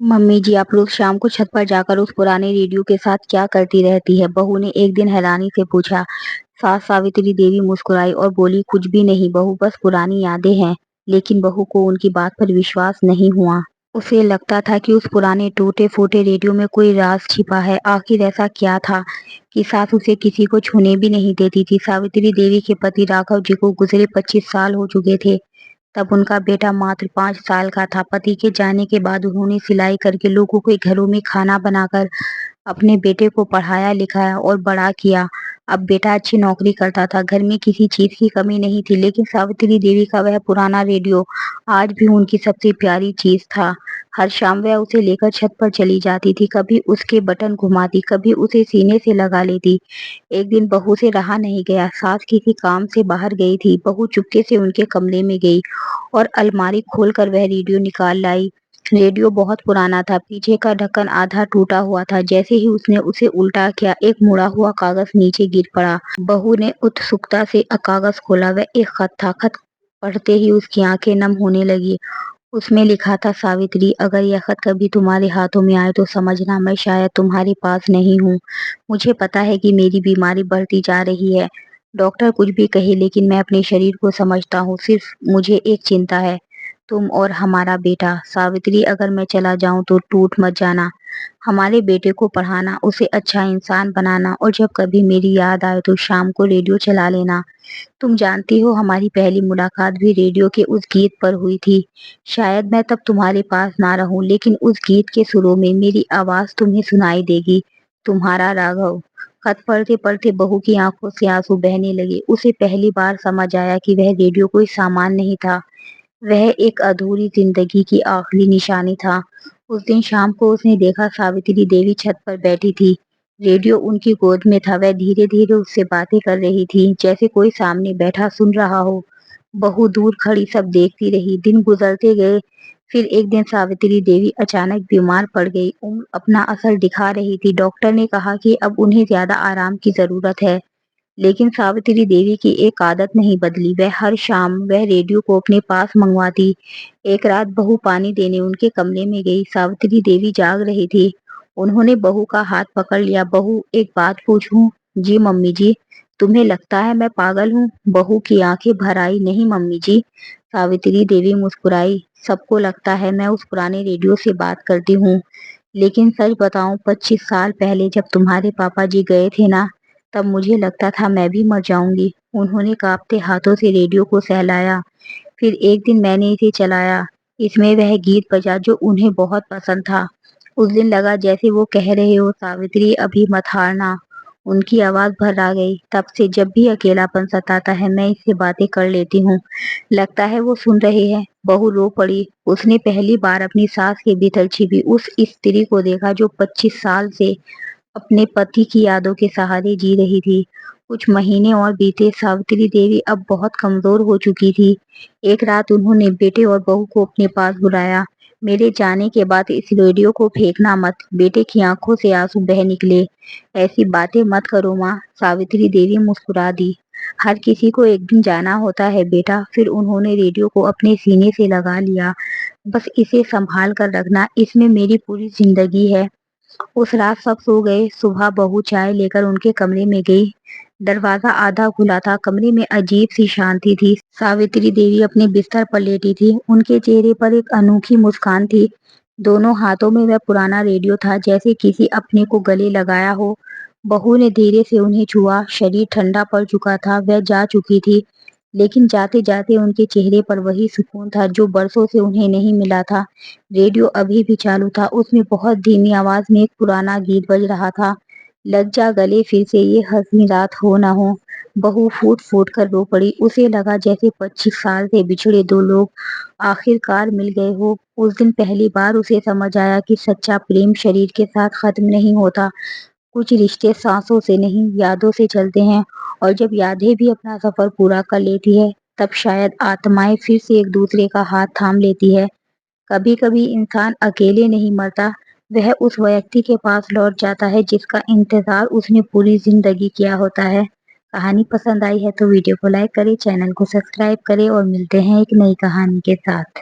Mummy जी, आप रोज शाम को छत पर जाकर उस पुराने रेडियो के साथ क्या करती रहती है? बहू ने एक दिन हैरानी से पूछा। सास सावित्री देवी मुस्कुराई और बोली, कुछ भी नहीं बहू, बस पुरानी यादें हैं। लेकिन बहू को उनकी बात पर विश्वास नहीं हुआ। उसे लगता था कि उस पुराने टूटे फूटे रेडियो में कोई राज छिपा है। आखिर ऐसा क्या था कि सास उसे किसी को छूने भी नहीं देती थी? सावित्री देवी के पति राघव जी को गुजरे 25 साल हो चुके थे। तब उनका बेटा मात्र 5 साल का था। पति के जाने के बाद उन्होंने सिलाई करके लोगों के घरों में खाना बनाकर अपने बेटे को पढ़ाया लिखाया और बड़ा किया। अब बेटा अच्छी नौकरी करता था, घर में किसी चीज की कमी नहीं थी, लेकिन सावित्री देवी का वह पुराना रेडियो आज भी उनकी सबसे प्यारी चीज था। हर शाम वह उसे लेकर छत पर चली जाती थी, कभी उसके बटन घुमाती, कभी उसे सीने से लगा लेती। एक दिन बहू से रहा नहीं गया। सास किसी काम से बाहर गई थी। बहू चुपके से उनके कमरे में गई और अलमारी खोलकर वह रेडियो निकाल लाई। रेडियो बहुत पुराना था, पीछे का ढक्कन आधा टूटा हुआ था। जैसे ही उसने उसे उल्टा किया, एक मुड़ा हुआ कागज नीचे गिर पड़ा। बहू ने उत्सुकता से कागज खोला। वह एक खत था। खत पढ़ते ही उसकी आंखें नम होने लगी। उसमें लिखा था, सावित्री, अगर यह खत कभी तुम्हारे हाथों में आए तो समझना मैं शायद तुम्हारे पास नहीं हूँ। मुझे पता है कि मेरी बीमारी बढ़ती जा रही है। डॉक्टर कुछ भी कहे, लेकिन मैं अपने शरीर को समझता हूँ। सिर्फ मुझे एक चिंता है, तुम और हमारा बेटा। सावित्री, अगर मैं चला जाऊं तो टूट मत जाना। हमारे बेटे को पढ़ाना, उसे अच्छा इंसान बनाना, और जब कभी मेरी याद आए तो शाम को रेडियो चला लेना। तुम जानती हो, हमारी पहली मुलाकात भी रेडियो के उस गीत पर हुई थी। शायद मैं तब तुम्हारे पास ना रहूं, लेकिन उस गीत के सुरों में मेरी आवाज तुम्हें सुनाई देगी। तुम्हारा राघव। खत पढ़ते पढ़ते बहू की आंखों से आंसू बहने लगे। उसे पहली बार समझ आया कि वह रेडियो कोई सामान नहीं था, वह एक अधूरी जिंदगी की आखिरी निशानी था। उस दिन शाम को उसने देखा, सावित्री देवी छत पर बैठी थी। रेडियो उनकी गोद में था। वह धीरे धीरे उससे बातें कर रही थी, जैसे कोई सामने बैठा सुन रहा हो। बहू दूर खड़ी सब देखती रही। दिन गुजरते गए। फिर एक दिन सावित्री देवी अचानक बीमार पड़ गई। उम्र अपना असर दिखा रही थी। डॉक्टर ने कहा कि अब उन्हें ज्यादा आराम की जरूरत है। लेकिन सावित्री देवी की एक आदत नहीं बदली। वह हर शाम वह रेडियो को अपने पास मंगवाती। एक रात बहू पानी देने उनके कमरे में गई। सावित्री देवी जाग रही थी। उन्होंने बहू का हाथ पकड़ लिया। बहू, एक बात पूछूं? जी मम्मी जी। तुम्हें लगता है मैं पागल हूँ? बहू की आंखें भर आई। नहीं मम्मी जी। सावित्री देवी मुस्कुराई। सबको लगता है मैं उस पुराने रेडियो से बात करती हूँ, लेकिन सच बताऊं, 25 साल पहले जब तुम्हारे पापा जी गए थे ना, तब मुझे लगता था मैं भी मर जाऊंगी। उन्होंने कांपते हाथों से रेडियो को सहलाया। फिर एक दिन मैंने इसे चलाया। इसमें वह गीत बजा जो उन्हें बहुत पसंद था। उस दिन लगा जैसे वो कह रहे हो, सावित्री, अभी मत हारना। उनकी आवाज भर आ गई। तब से जब भी अकेलापन सताता है, मैं इससे बातें कर लेती हूँ। लगता है वो सुन रहे हैं। बहू रो पड़ी। उसने पहली बार अपनी सास के भीतर छिपी उस स्त्री को देखा जो 25 साल से अपने पति की यादों के सहारे जी रही थी। कुछ महीने और बीते। सावित्री देवी अब बहुत कमजोर हो चुकी थी। एक रात उन्होंने बेटे और बहू को अपने पास बुलाया। मेरे जाने के बाद इस रेडियो को फेंकना मत। बेटे की आंखों से आंसू बह निकले। ऐसी बातें मत करो माँ। सावित्री देवी मुस्कुरा दी। हर किसी को एक दिन जाना होता है बेटा। फिर उन्होंने रेडियो को अपने सीने से लगा लिया। बस इसे संभाल कर रखना, इसमें मेरी पूरी जिंदगी है। उस रात सब सो गए। सुबह बहू चाय लेकर उनके कमरे में गई। दरवाजा आधा खुला था। कमरे में अजीब सी शांति थी। सावित्री देवी अपने बिस्तर पर लेटी थी। उनके चेहरे पर एक अनोखी मुस्कान थी। दोनों हाथों में वह पुराना रेडियो था, जैसे किसी अपने को गले लगाया हो। बहू ने धीरे से उन्हें छुआ। शरीर ठंडा पड़ चुका था। वह जा चुकी थी, लेकिन जाते जाते उनके चेहरे पर वही सुकून था जो बरसों से उन्हें नहीं मिला था। रेडियो अभी भी चालू था। उसमें बहुत धीमी आवाज में एक पुराना गीत बज रहा था। लग जा गले फिर से, ये हंसी रात हो ना हो। बहू फूट फूट कर रो पड़ी। उसे लगा जैसे 25 साल से बिछड़े दो लोग आखिरकार मिल गए हो। उस दिन पहली बार उसे समझ आया कि सच्चा प्रेम शरीर के साथ खत्म नहीं होता। कुछ रिश्ते सांसों से नहीं, यादों से चलते हैं। और जब यादें भी अपना सफर पूरा कर लेती है, तब शायद आत्माएं फिर से एक दूसरे का हाथ थाम लेती है। कभी कभी इंसान अकेले नहीं मरता, वह उस व्यक्ति के पास लौट जाता है जिसका इंतजार उसने पूरी जिंदगी किया होता है। कहानी पसंद आई है तो वीडियो को लाइक करें, चैनल को सब्सक्राइब करें, और मिलते हैं एक नई कहानी के साथ।